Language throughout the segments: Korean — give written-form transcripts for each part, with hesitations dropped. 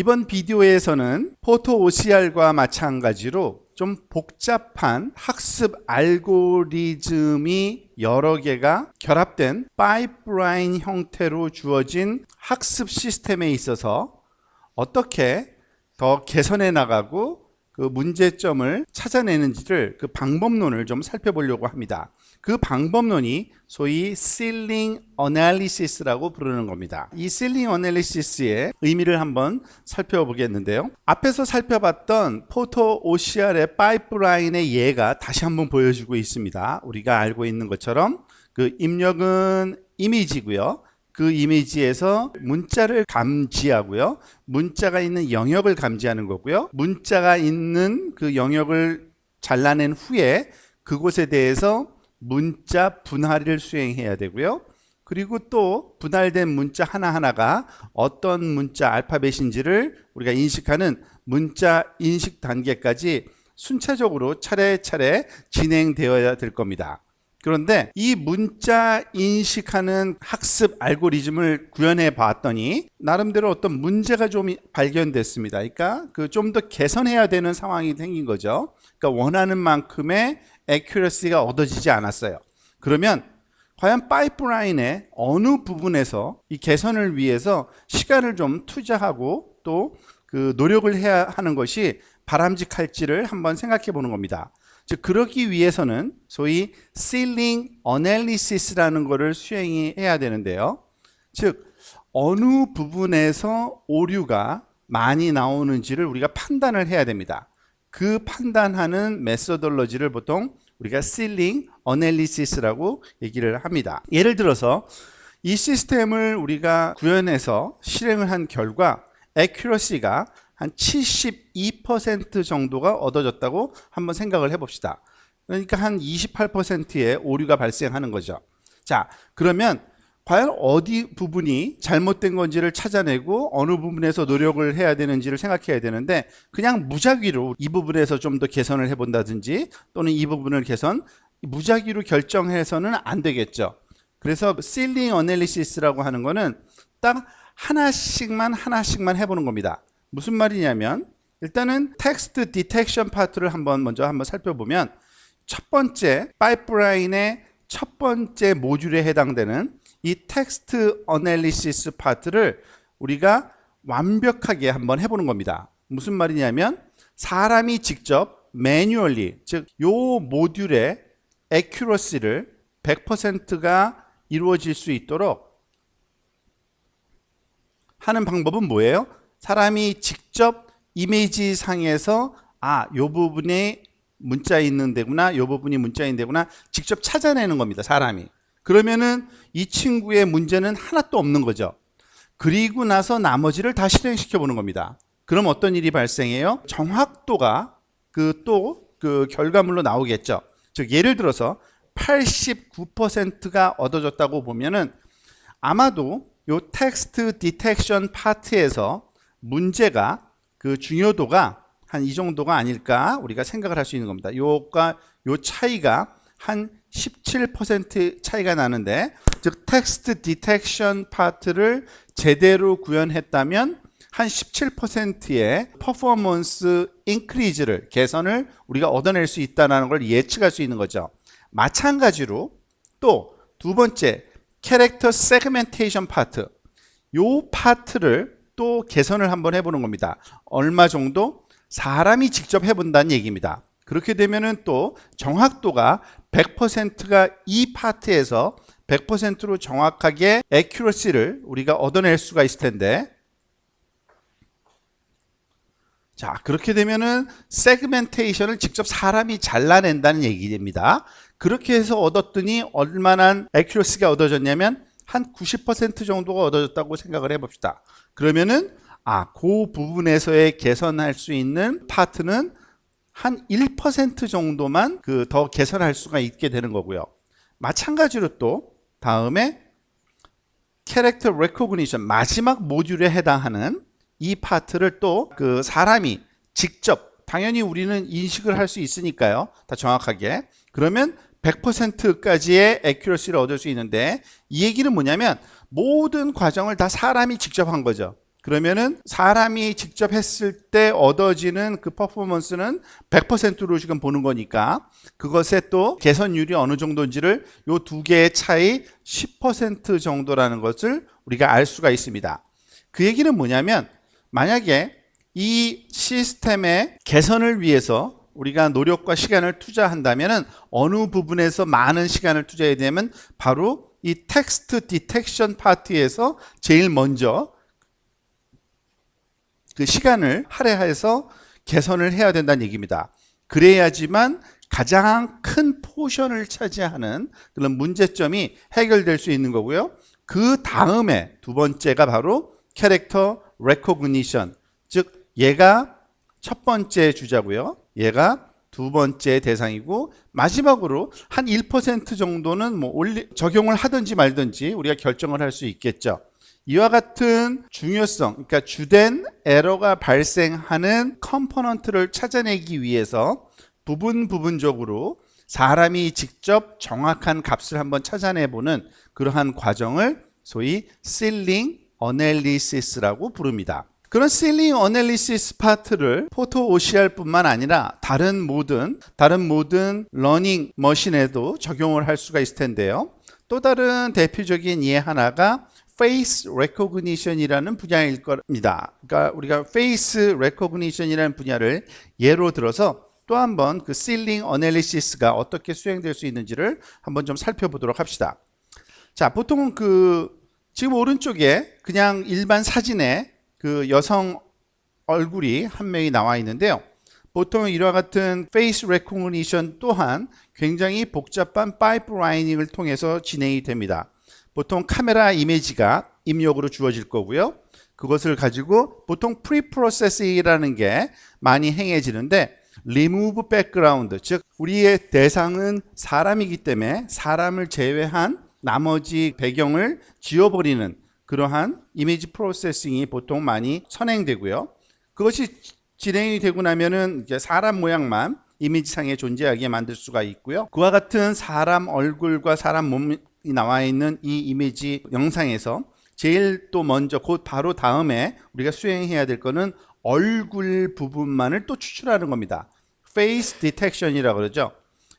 이번 비디오에서는 포토 OCR과 마찬가지로 좀 복잡한 학습 알고리즘이 여러 개가 결합된 파이프라인 형태로 주어진 학습 시스템에 있어서 어떻게 더 개선해 나가고 그 문제점을 찾아내는지를 그 방법론을 좀 살펴보려고 합니다. 그 방법론이 소위 Ceiling Analysis라고 부르는 겁니다. 이 Ceiling Analysis의 의미를 한번 살펴보겠는데요. 앞에서 살펴봤던 포토 OCR의 파이프라인의 예가 다시 한번 보여주고 있습니다. 우리가 알고 있는 것처럼 그 입력은 이미지고요. 그 이미지에서 문자를 감지하고요. 문자가 있는 영역을 감지하는 거고요. 문자가 있는 그 영역을 잘라낸 후에 그곳에 대해서 문자 분할을 수행해야 되고요. 그리고 또 분할된 문자 하나하나가 어떤 문자 알파벳인지를 우리가 인식하는 문자 인식 단계까지 순차적으로 차례차례 진행되어야 될 겁니다. 그런데 이 문자 인식하는 학습 알고리즘을 구현해 봤더니 나름대로 어떤 문제가 좀 발견됐습니다. 그러니까 그 좀 더 개선해야 되는 상황이 생긴 거죠. 그러니까 원하는 만큼의 액큐러시가 얻어지지 않았어요. 그러면 과연 파이프라인의 어느 부분에서 이 개선을 위해서 시간을 좀 투자하고 또 그 노력을 해야 하는 것이 바람직할지를 한번 생각해 보는 겁니다. 즉 그러기 위해서는 소위 Ceiling Analysis라는 것을 수행해야 되는데요. 즉 어느 부분에서 오류가 많이 나오는지를 우리가 판단을 해야 됩니다. 그 판단하는 메소돌로지를 보통 우리가 Ceiling Analysis라고 얘기를 합니다. 예를 들어서 이 시스템을 우리가 구현해서 실행을 한 결과 accuracy가 한 72% 정도가 얻어졌다고 한번 생각을 해봅시다. 그러니까 한 28%의 오류가 발생하는 거죠. 자, 그러면 과연 어디 부분이 잘못된 건지를 찾아내고 어느 부분에서 노력을 해야 되는지를 생각해야 되는데 그냥 무작위로 이 부분에서 좀 더 개선을 해본다든지 또는 이 부분을 무작위로 결정해서는 안 되겠죠. 그래서 Ceiling Analysis라고 하는 거는 딱 하나씩만 해보는 겁니다. 무슨 말이냐면 일단은 텍스트 디텍션 파트를 먼저 살펴보면 첫 번째 파이프라인의 첫 번째 모듈에 해당되는 이 텍스트 어널리시스 파트를 우리가 완벽하게 한번 해보는 겁니다. 무슨 말이냐면 사람이 직접 매뉴얼리 즉 요 모듈의 액큐러시를 100%가 이루어질 수 있도록 하는 방법은 뭐예요? 사람이 직접 이미지 상에서 요 부분에 문자 있는 데구나, 요 부분이 문자 있는 데구나 직접 찾아내는 겁니다. 사람이. 그러면은 이 친구의 문제는 하나도 없는 거죠. 그리고 나서 나머지를 다 실행시켜 보는 겁니다. 그럼 어떤 일이 발생해요? 정확도가 그 결과물로 나오겠죠. 즉 예를 들어서 89%가 얻어졌다고 보면은 아마도 요 텍스트 디텍션 파트에서 문제가 그 중요도가 한 이 정도가 아닐까 우리가 생각을 할 수 있는 겁니다. 요 차이가 한 17% 차이가 나는데 즉 텍스트 디텍션 파트를 제대로 구현했다면 한 17%의 퍼포먼스 인크리즈를 개선을 우리가 얻어낼 수 있다는 걸 예측할 수 있는 거죠. 마찬가지로 또 두 번째 캐릭터 세그멘테이션 파트 요 파트를 또 개선을 한번 해보는 겁니다. 얼마 정도? 사람이 직접 해본다는 얘기입니다. 그렇게 되면은 또 정확도가 100%가 이 파트에서 100%로 정확하게 액큐러시를 우리가 얻어낼 수가 있을 텐데 자 그렇게 되면은 세그멘테이션을 직접 사람이 잘라낸다는 얘기입니다. 그렇게 해서 얻었더니 얼마나 액큐러시가 얻어졌냐면 한 90% 정도가 얻어졌다고 생각을 해봅시다. 그러면은 그 부분에서의 개선할 수 있는 파트는 한 1% 정도만 더 개선할 수가 있게 되는 거고요. 마찬가지로 또 다음에 캐릭터 레코그니션 마지막 모듈에 해당하는 이 파트를 또 그 사람이 직접 당연히 우리는 인식을 할 수 있으니까요. 다 정확하게. 그러면 100%까지의 액큐러시를 얻을 수 있는데 이 얘기는 뭐냐면 모든 과정을 다 사람이 직접 한 거죠. 그러면은 사람이 직접 했을 때 얻어지는 그 퍼포먼스는 100%로 지금 보는 거니까 그것의 또 개선율이 어느 정도인지를 요 두 개의 차이 10% 정도라는 것을 우리가 알 수가 있습니다. 그 얘기는 뭐냐면 만약에 이 시스템의 개선을 위해서 우리가 노력과 시간을 투자한다면 어느 부분에서 많은 시간을 투자해야 되면 바로 이 텍스트 디텍션 파트에서 제일 먼저 그 시간을 할애해서 개선을 해야 된다는 얘기입니다. 그래야지만 가장 큰 포션을 차지하는 그런 문제점이 해결될 수 있는 거고요. 그 다음에 두 번째가 바로 캐릭터 레코그니션, 즉 얘가 첫 번째 주자고요. 얘가 두 번째 대상이고 마지막으로 한 1% 정도는 뭐 적용을 하든지 말든지 우리가 결정을 할 수 있겠죠. 이와 같은 중요성, 그러니까 주된 에러가 발생하는 컴포넌트를 찾아내기 위해서 부분적으로 사람이 직접 정확한 값을 한번 찾아내보는 그러한 과정을 소위 실링 어널리시스라고 부릅니다. 그런 실링 어널리시스 파트를 포토 OCR 뿐만 아니라 다른 모든 러닝 머신에도 적용을 할 수가 있을 텐데요. 또 다른 대표적인 예 하나가 페이스 레코그니션이라는 분야일 겁니다. 그러니까 우리가 페이스 레코그니션이라는 분야를 예로 들어서 또 한번 그 실링 어널리시스가 어떻게 수행될 수 있는지를 한번 좀 살펴보도록 합시다. 자, 보통은 지금 오른쪽에 그냥 일반 사진에 그 여성 얼굴이 한 명이 나와 있는데요. 보통 이와 같은 페이스 레코그니션 또한 굉장히 복잡한 파이프라이닝을 통해서 진행이 됩니다. 보통 카메라 이미지가 입력으로 주어질 거고요. 그것을 가지고 보통 프리프로세싱이라는 게 많이 행해지는데 remove background, 즉 우리의 대상은 사람이기 때문에 사람을 제외한 나머지 배경을 지워버리는 그러한 이미지 프로세싱이 보통 많이 선행되고요. 그것이 진행이 되고 나면은 이제 사람 모양만 이미지상에 존재하게 만들 수가 있고요. 그와 같은 사람 얼굴과 사람 몸이 나와 있는 이 이미지 영상에서 제일 또 먼저 곧 바로 다음에 우리가 수행해야 될 거는 얼굴 부분만을 또 추출하는 겁니다. 페이스 디텍션이라고 그러죠.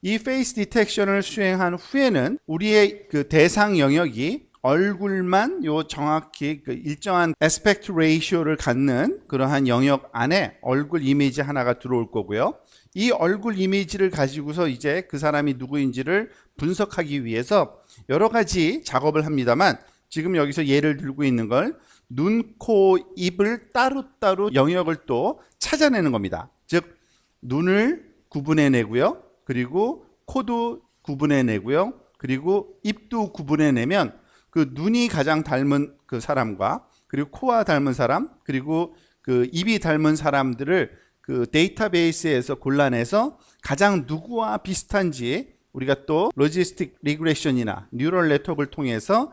이 페이스 디텍션을 수행한 후에는 우리의 그 대상 영역이 얼굴만 정확히 그 일정한 에스펙트 레이쇼를 갖는 그러한 영역 안에 얼굴 이미지 하나가 들어올 거고요. 이 얼굴 이미지를 가지고서 이제 그 사람이 누구인지를 분석하기 위해서 여러 가지 작업을 합니다만 지금 여기서 예를 들고 있는 걸 눈, 코, 입을 따로따로 영역을 또 찾아내는 겁니다. 즉 눈을 구분해내고요. 그리고 코도 구분해내고요. 그리고 입도 구분해내면 그 눈이 가장 닮은 그 사람과 그리고 코와 닮은 사람 그리고 그 입이 닮은 사람들을 그 데이터베이스에서 골라내서 가장 누구와 비슷한지 우리가 또 로지스틱 리그레션이나 뉴럴 네트워크를 통해서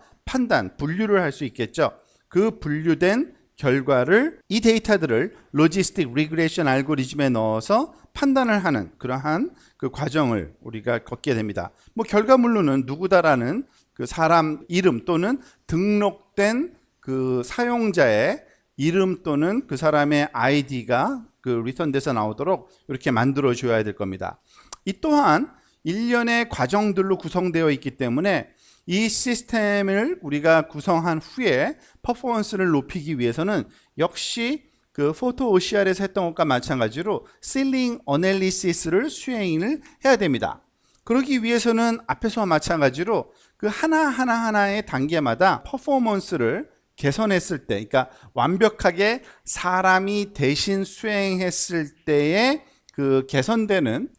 분류를 할 수 있겠죠. 그 분류된 결과를 이 데이터들을 로지스틱 리그레션 알고리즘에 넣어서 판단을 하는 그러한 그 과정을 우리가 걷게 됩니다. 뭐 결과물로는 누구다라는 그 사람 이름 또는 등록된 그 사용자의 이름 또는 그 사람의 아이디가 그 리턴돼서 나오도록 이렇게 만들어 줘야 될 겁니다. 이 또한 일련의 과정들로 구성되어 있기 때문에 이 시스템을 우리가 구성한 후에 퍼포먼스를 높이기 위해서는 역시 그 포토 OCR에서 했던 것과 마찬가지로 실링 어널리시스를 수행을 해야 됩니다. 그러기 위해서는 앞에서와 마찬가지로 그 하나의 단계마다 퍼포먼스를 개선했을 때, 그러니까 완벽하게 사람이 대신 수행했을 때의 그 개선되는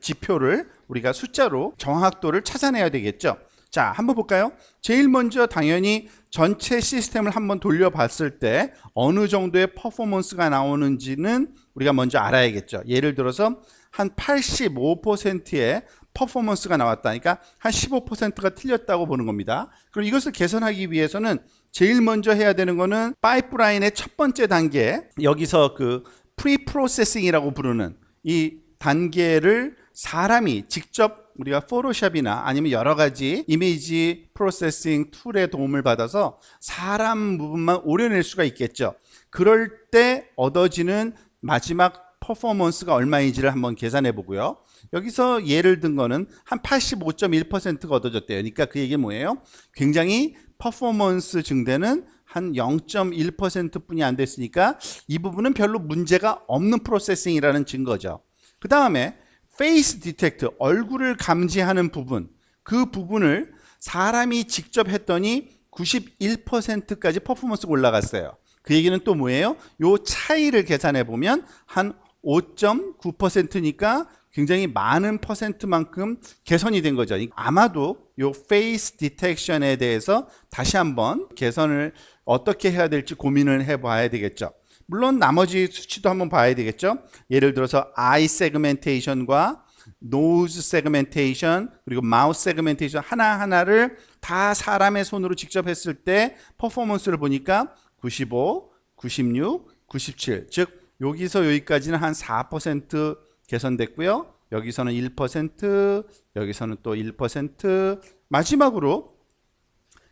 지표를 우리가 숫자로 정확도를 찾아내야 되겠죠. 자, 한번 볼까요? 제일 먼저 당연히 전체 시스템을 한번 돌려봤을 때 어느 정도의 퍼포먼스가 나오는지는 우리가 먼저 알아야겠죠. 예를 들어서 한 85%의 퍼포먼스가 나왔다. 그러니까 한 15%가 틀렸다고 보는 겁니다. 그럼 이것을 개선하기 위해서는 제일 먼저 해야 되는 거는 파이프라인의 첫 번째 단계, 여기서 그 프리프로세싱이라고 부르는 이 단계를 사람이 직접 우리가 포토샵이나 아니면 여러 가지 이미지 프로세싱 툴의 도움을 받아서 사람 부분만 오려낼 수가 있겠죠. 그럴 때 얻어지는 마지막 퍼포먼스가 얼마인지를 한번 계산해 보고요. 여기서 예를 든 거는 한 85.1%가 얻어졌대요. 그러니까 그 얘기는 뭐예요? 굉장히 퍼포먼스 증대는 한 0.1% 뿐이 안 됐으니까 이 부분은 별로 문제가 없는 프로세싱이라는 증거죠. 그 다음에 페이스 디텍트, 얼굴을 감지하는 부분, 그 부분을 사람이 직접 했더니 91%까지 퍼포먼스가 올라갔어요. 그 얘기는 또 뭐예요? 요 차이를 계산해 보면 한 5.9%니까 굉장히 많은 퍼센트만큼 개선이 된 거죠. 아마도 요 페이스 디텍션에 대해서 다시 한번 개선을 어떻게 해야 될지 고민을 해봐야 되겠죠. 물론 나머지 수치도 한번 봐야 되겠죠. 예를 들어서 아이 세그멘테이션과 노즈 세그멘테이션 그리고 마우스 세그멘테이션 하나하나를 다 사람의 손으로 직접 했을 때 퍼포먼스를 보니까 95, 96, 97, 즉 여기서 여기까지는 한 4% 개선됐고요. 여기서는 1%, 여기서는 또 1%, 마지막으로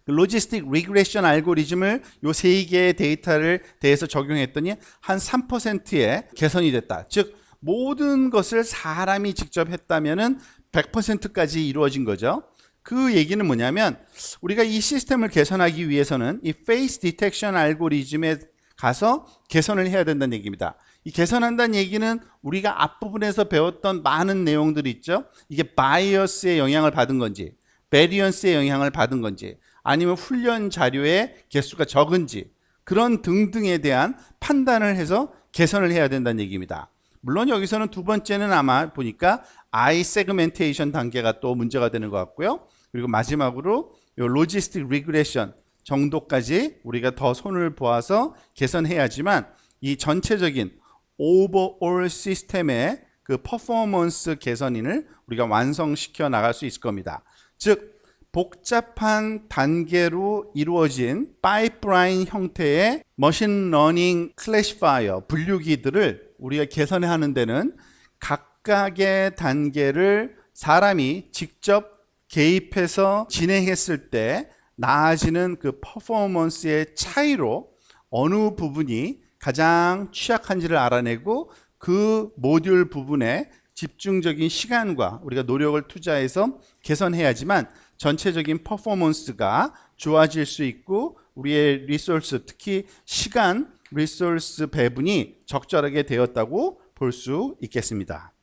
로지스틱 리그레션 알고리즘을 요 세 개의 데이터를 대해서 적용했더니 한 3%의 개선이 됐다. 즉 모든 것을 사람이 직접 했다면은 100%까지 이루어진 거죠. 그 얘기는 뭐냐면 우리가 이 시스템을 개선하기 위해서는 이 페이스 디텍션 알고리즘에 가서 개선을 해야 된다는 얘기입니다. 이 개선한다는 얘기는 우리가 앞부분에서 배웠던 많은 내용들이 있죠. 이게 바이어스의 영향을 받은 건지 베리언스의 영향을 받은 건지 아니면 훈련 자료의 개수가 적은지 그런 등등에 대한 판단을 해서 개선을 해야 된다는 얘기입니다. 물론 여기서는 두 번째는 아마 보니까 아이 세그멘테이션 단계가 또 문제가 되는 것 같고요. 그리고 마지막으로 요 로지스틱 리그레션 정도까지 우리가 더 손을 보아서 개선해야지만 이 전체적인 오버올 시스템의 그 퍼포먼스 개선인을 우리가 완성시켜 나갈 수 있을 겁니다. 즉 복잡한 단계로 이루어진 파이프라인 형태의 머신 러닝 클래시파이어 분류기들을 우리가 개선해야 하는 데는 각각의 단계를 사람이 직접 개입해서 진행했을 때 나아지는 그 퍼포먼스의 차이로 어느 부분이 가장 취약한지를 알아내고 그 모듈 부분에 집중적인 시간과 우리가 노력을 투자해서 개선해야지만 전체적인 퍼포먼스가 좋아질 수 있고 우리의 리소스, 특히 시간 리소스 배분이 적절하게 되었다고 볼 수 있겠습니다.